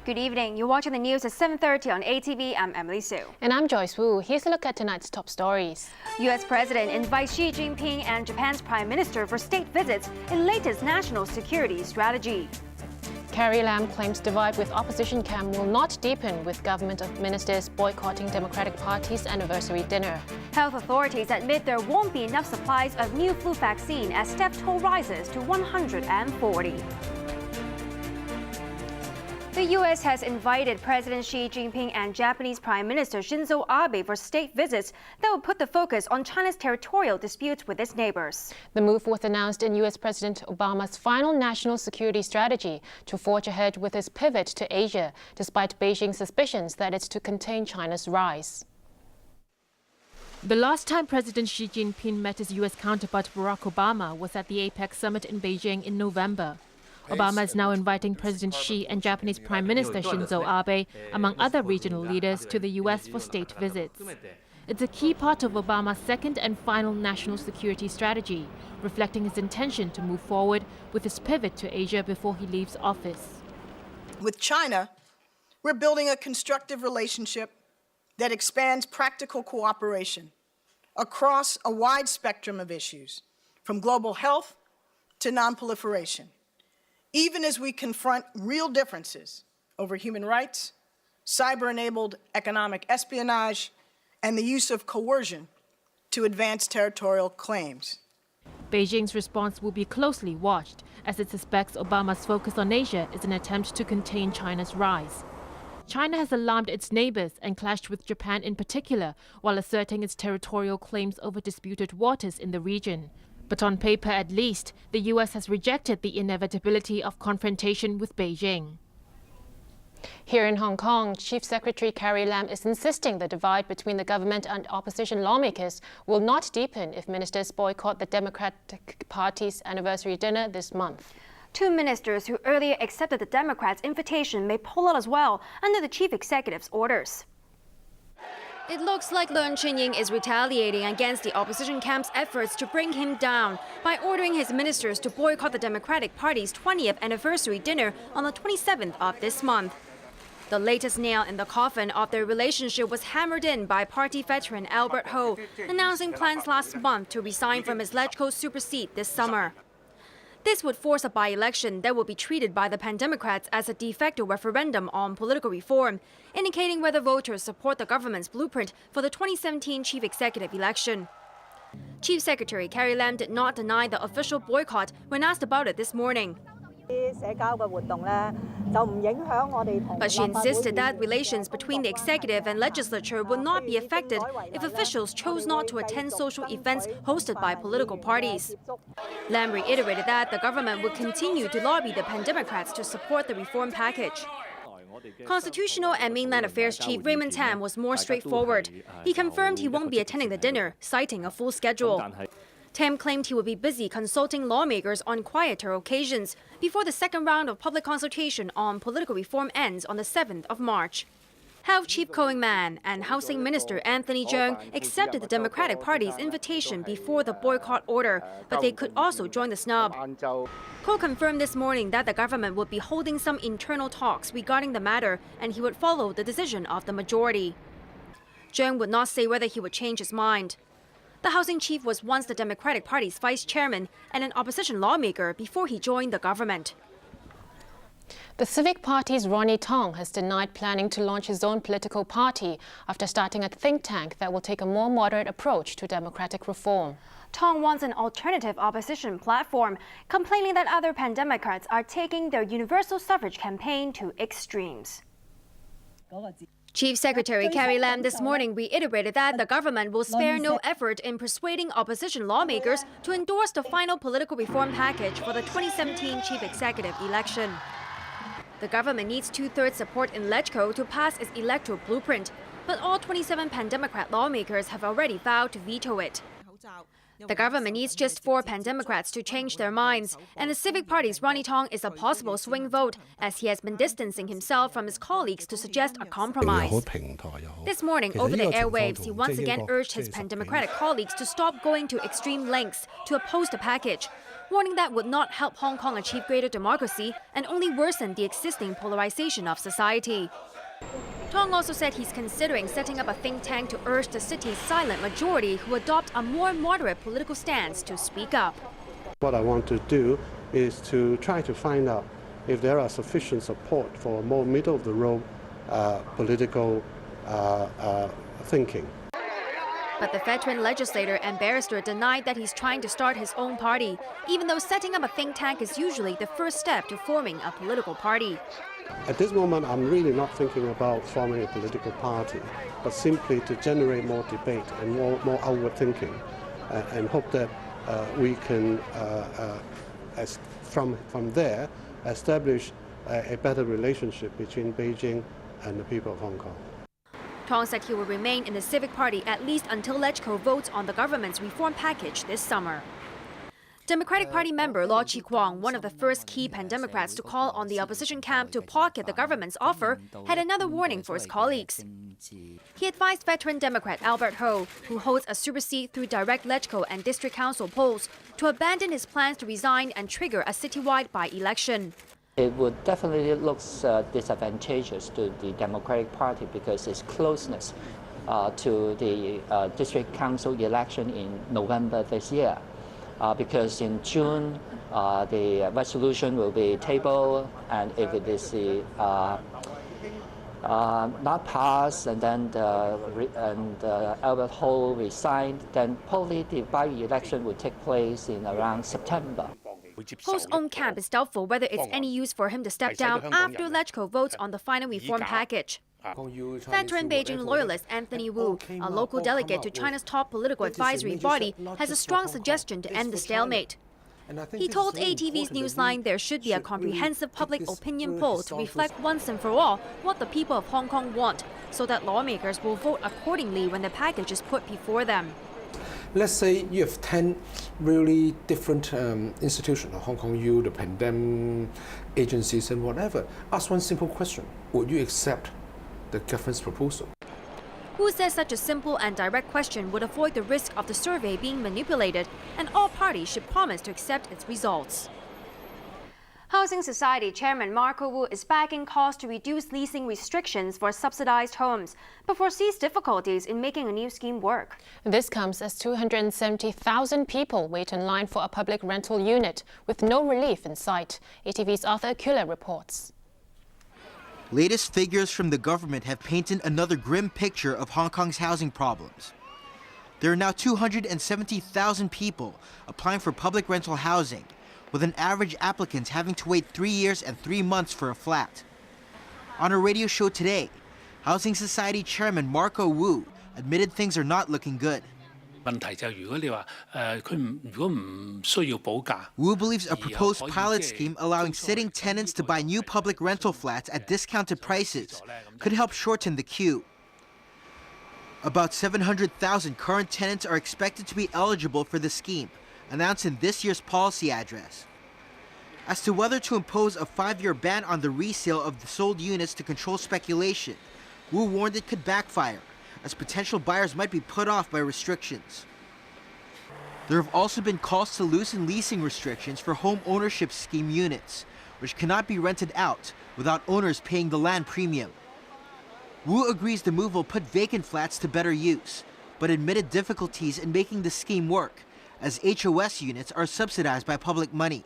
Good evening. You're watching the news at 7:30 on ATV. I'm Emily Su. And I'm Joyce Woo. Here's a look at tonight's top stories. U.S. President invites Xi Jinping and Japan's Prime Minister for state visits in latest national security strategy. Carrie Lam claims divide with opposition camp will not deepen with government of ministers boycotting Democratic Party's anniversary dinner. Health authorities admit there won't be enough supplies of new flu vaccine as death toll rises to 140. The U.S. has invited President Xi Jinping and Japanese Prime Minister Shinzo Abe for state visits that will put the focus on China's territorial disputes with its neighbors. The move was announced in U.S. President Obama's final national security strategy to forge ahead with his pivot to Asia, despite Beijing's suspicions that it's to contain China's rise. The last time President Xi Jinping met his U.S. counterpart Barack Obama was at the APEC summit in Beijing in November. Obama is now inviting President Xi and Japanese Prime Minister Shinzo Abe, among other regional leaders, to the U.S. for state visits. It's a key part of Obama's second and final national security strategy, reflecting his intention to move forward with his pivot to Asia before he leaves office. With China, we're building a constructive relationship that expands practical cooperation across a wide spectrum of issues, from global health to nonproliferation, even as we confront real differences over human rights, cyber-enabled economic espionage, and the use of coercion to advance territorial claims. Beijing's response will be closely watched, as it suspects Obama's focus on Asia is an attempt to contain China's rise. China has alarmed its neighbors and clashed with Japan in particular, while asserting its territorial claims over disputed waters in the region. But on paper, at least, the U.S. has rejected the inevitability of confrontation with Beijing. Here in Hong Kong, Chief Secretary Carrie Lam is insisting the divide between the government and opposition lawmakers will not deepen if ministers boycott the Democratic Party's anniversary dinner this month. Two ministers who earlier accepted the Democrats' invitation may pull out as well under the chief executive's orders. It looks like Leung Chun-ying is retaliating against the opposition camp's efforts to bring him down by ordering his ministers to boycott the Democratic Party's 20th anniversary dinner on the 27th of this month. The latest nail in the coffin of their relationship was hammered in by party veteran Albert Ho, announcing plans last month to resign from his LegCo super seat this summer. This would force a by-election that will be treated by the Pan-Democrats as a de facto referendum on political reform, indicating whether voters support the government's blueprint for the 2017 chief executive election. Chief Secretary Carrie Lam did not deny the official boycott when asked about it this morning. But she insisted that relations between the executive and legislature would not be affected if officials chose not to attend social events hosted by political parties. Lam reiterated that the government would continue to lobby the Pan-Democrats to support the reform package. Constitutional and Mainland Affairs Chief Raymond Yeung was more straightforward. He confirmed he won't be attending the dinner, citing a full schedule. Tam claimed he would be busy consulting lawmakers on quieter occasions before the second round of public consultation on political reform ends on the 7th of March. Health Chief Koh Man and Housing Minister Anthony Yeung accepted the Democratic Party's invitation before the boycott order, but they could also join the snub. Koh confirmed this morning that the government would be holding some internal talks regarding the matter and he would follow the decision of the majority. Yeung would not say whether he would change his mind. The housing chief was once the Democratic Party's vice chairman and an opposition lawmaker before he joined the government. The Civic Party's Ronnie Tong has denied planning to launch his own political party after starting a think tank that will take a more moderate approach to democratic reform. Tong wants an alternative opposition platform, complaining that other Pan-Democrats are taking their universal suffrage campaign to extremes. Chief Secretary Carrie Lam this morning reiterated that the government will spare no effort in persuading opposition lawmakers to endorse the final political reform package for the 2017 chief executive election. The government needs two-thirds support in LegCo to pass its electoral blueprint, but all 27 Pan-Democrat lawmakers have already vowed to veto it. The government needs just 4 Pan-Democrats to change their minds, and the Civic Party's Ronnie Tong is a possible swing vote, as he has been distancing himself from his colleagues to suggest a compromise. This morning, over the airwaves, he once again urged his Pan-Democratic colleagues to stop going to extreme lengths to oppose the package, warning that would not help Hong Kong achieve greater democracy and only worsen the existing polarization of society. Tong also said he's considering setting up a think tank to urge the city's silent majority who adopt a more moderate political stance to speak up. What I want to do is to try to find out if there are sufficient support for a more middle-of-the-road political thinking. But the veteran legislator and barrister denied that he's trying to start his own party, even though setting up a think tank is usually the first step to forming a political party. At this moment, I'm really not thinking about forming a political party, but simply to generate more debate and more outward thinking, and hope that we can, from there, establish a better relationship between Beijing and the people of Hong Kong. Tong said he will remain in the Civic Party at least until LegCo votes on the government's reform package this summer. Democratic Party member Law Chi-kwong, one of the first key pan-Democrats to call on the opposition camp to pocket the government's offer, had another warning for his colleagues. He advised veteran Democrat Albert Ho, who holds a super seat through direct LegCo and district council polls, to abandon his plans to resign and trigger a citywide by-election. It would definitely look disadvantageous to the Democratic Party because its closeness to the district council election in November this year. Because in June, the resolution will be tabled, and if it is not passed, and then Albert Ho resigned, then probably the by-election would take place in around September. Ho's own camp is doubtful whether it's any use for him to step down after LegCo votes on the final reform package. Veteran Beijing loyalist Anthony Wu, a local delegate to China's top political advisory body, has a strong suggestion to end the stalemate. He told ATV's Newsline there should be a comprehensive public opinion poll to reflect once and for all what the people of Hong Kong want, so that lawmakers will vote accordingly when the package is put before them. Let's say you have 10 really different institutions, Hong Kong U, the pandemic agencies and whatever. Ask one simple question. Would you accept the government's proposal? Wu says such a simple and direct question would avoid the risk of the survey being manipulated, and all parties should promise to accept its results. Housing Society Chairman Marco Wu is backing calls to reduce leasing restrictions for subsidized homes, but foresees difficulties in making a new scheme work. This comes as 270,000 people wait in line for a public rental unit, with no relief in sight. ATV's Arthur Akula reports. Latest figures from the government have painted another grim picture of Hong Kong's housing problems. There are now 270,000 people applying for public rental housing, with an average applicant having to wait 3 years and 3 months for a flat. On a radio show today, Housing Society Chairman Marco Wu admitted things are not looking good. Wu believes a proposed pilot scheme allowing sitting tenants to buy new public rental flats at discounted prices could help shorten the queue. About 700,000 current tenants are expected to be eligible for the scheme, announced in this year's policy address. As to whether to impose a 5-year ban on the resale of the sold units to control speculation, Wu warned it could backfire, as potential buyers might be put off by restrictions. There have also been calls to loosen leasing restrictions for home ownership scheme units, which cannot be rented out without owners paying the land premium. Wu agrees the move will put vacant flats to better use, but admitted difficulties in making the scheme work, as HOS units are subsidized by public money.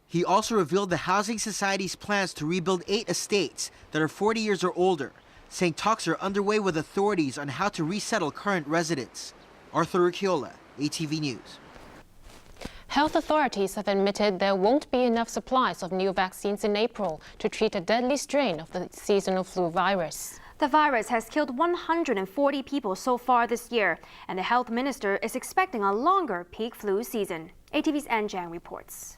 He also revealed the Housing Society's plans to rebuild 8 estates that are 40 years or older, saying talks are underway with authorities on how to resettle current residents. Arthur Akiola, ATV News. Health authorities have admitted there won't be enough supplies of new vaccines in April to treat a deadly strain of the seasonal flu virus. The virus has killed 140 people so far this year, and the health minister is expecting a longer peak flu season. ATV's An Jiang reports.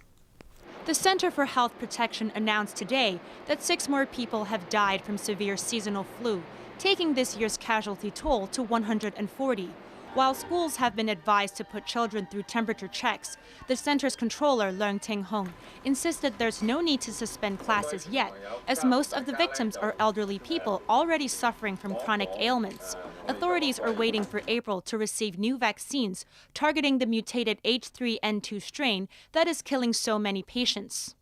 The Center for Health Protection announced today that 6 more people have died from severe seasonal flu, taking this year's casualty toll to 140. While schools have been advised to put children through temperature checks, the center's controller, Leung Hong, insisted there's no need to suspend classes yet, as most of the victims are elderly people already suffering from chronic ailments. Authorities are waiting for April to receive new vaccines targeting the mutated H3N2 strain that is killing so many patients.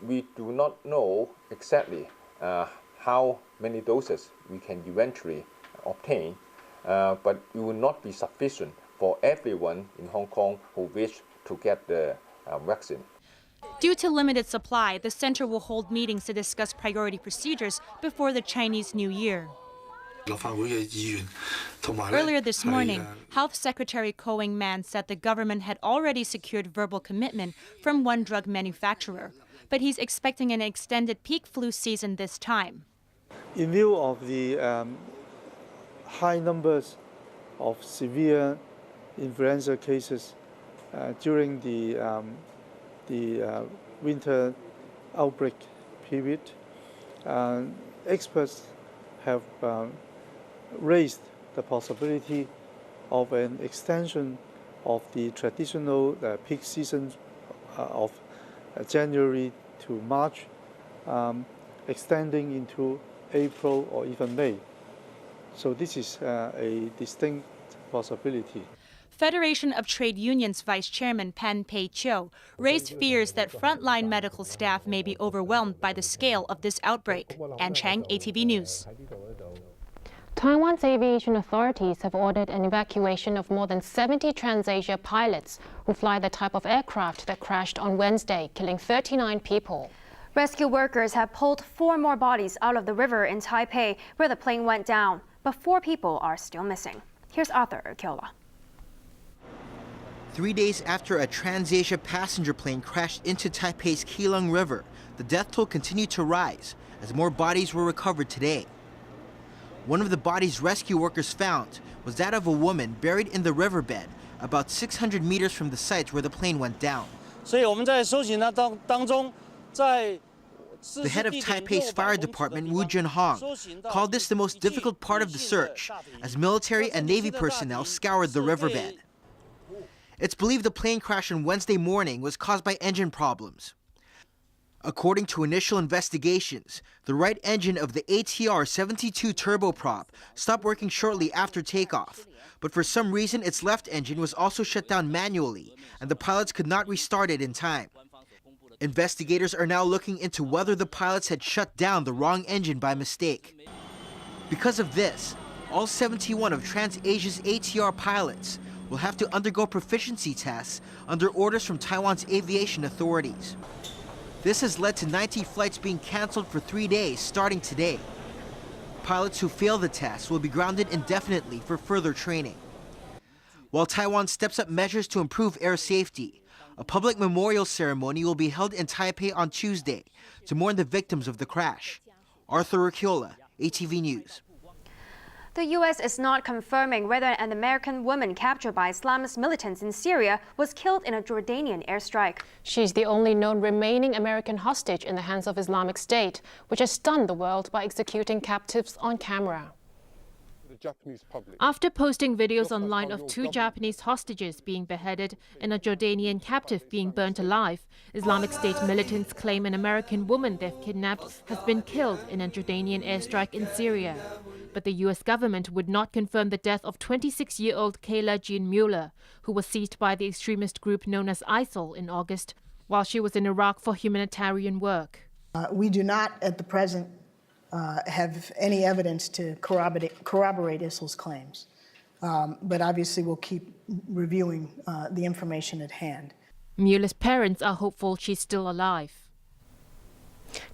We do not know exactly how many doses we can eventually obtain, but it will not be sufficient for everyone in Hong Kong who wish to get the vaccine. Due to limited supply, the center will hold meetings to discuss priority procedures before the Chinese New Year. Earlier this morning, Health Secretary Ko Wing-man said the government had already secured verbal commitment from one drug manufacturer, but he's expecting an extended peak flu season this time. In view of the high numbers of severe influenza cases during the winter outbreak period, experts have raised the possibility of an extension of the traditional peak season of January to March, extending into April or even May. So this is a distinct possibility. Federation of Trade Unions Vice Chairman Pan Pei-chiu raised fears that frontline medical staff may be overwhelmed by the scale of this outbreak. Ann Chang, ATV News. Taiwan's aviation authorities have ordered an evacuation of more than 70 TransAsia pilots who fly the type of aircraft that crashed on Wednesday, killing 39 people. Rescue workers have pulled 4 more bodies out of the river in Taipei, where the plane went down, but 4 people are still missing. Here's Arthur Kyola. 3 days after a TransAsia passenger plane crashed into Taipei's Keelung River, the death toll continued to rise as more bodies were recovered today. One of the bodies rescue workers found was that of a woman buried in the riverbed about 600 meters from the site where the plane went down. The head of Taipei's fire department, Wu Junhong, called this the most difficult part of the search as military and Navy personnel scoured the riverbed. It's believed the plane crash on Wednesday morning was caused by engine problems. According to initial investigations, the right engine of the ATR-72 turboprop stopped working shortly after takeoff, but for some reason its left engine was also shut down manually, and the pilots could not restart it in time. Investigators are now looking into whether the pilots had shut down the wrong engine by mistake. Because of this, all 71 of TransAsia's ATR pilots will have to undergo proficiency tests under orders from Taiwan's aviation authorities. This has led to 90 flights being canceled for 3 days starting today. Pilots who fail the test will be grounded indefinitely for further training. While Taiwan steps up measures to improve air safety, a public memorial ceremony will be held in Taipei on Tuesday to mourn the victims of the crash. Arthur Urquiola, ATV News. The U.S. is not confirming whether an American woman captured by Islamist militants in Syria was killed in a Jordanian airstrike. She's the only known remaining American hostage in the hands of Islamic State, which has stunned the world by executing captives on camera. After posting videos online of 2 Japanese hostages being beheaded and a Jordanian captive being burnt alive, Islamic State militants claim an American woman they've kidnapped has been killed in a Jordanian airstrike in Syria. But the U.S. government would not confirm the death of 26-year-old Kayla Jean Mueller, who was seized by the extremist group known as ISIL in August, while she was in Iraq for humanitarian work. We do not, at the present, have any evidence to corroborate ISIL's claims. But obviously we'll keep reviewing the information at hand. Mueller's parents are hopeful she's still alive.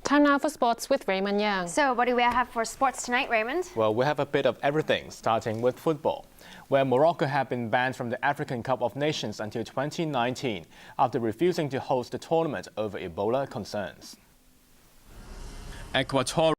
Time now for sports with Raymond Yeung. So what do we have for sports tonight, Raymond? Well, we have a bit of everything, starting with football, where Morocco have been banned from the African Cup of Nations until 2019 after refusing to host the tournament over Ebola concerns. Equatorial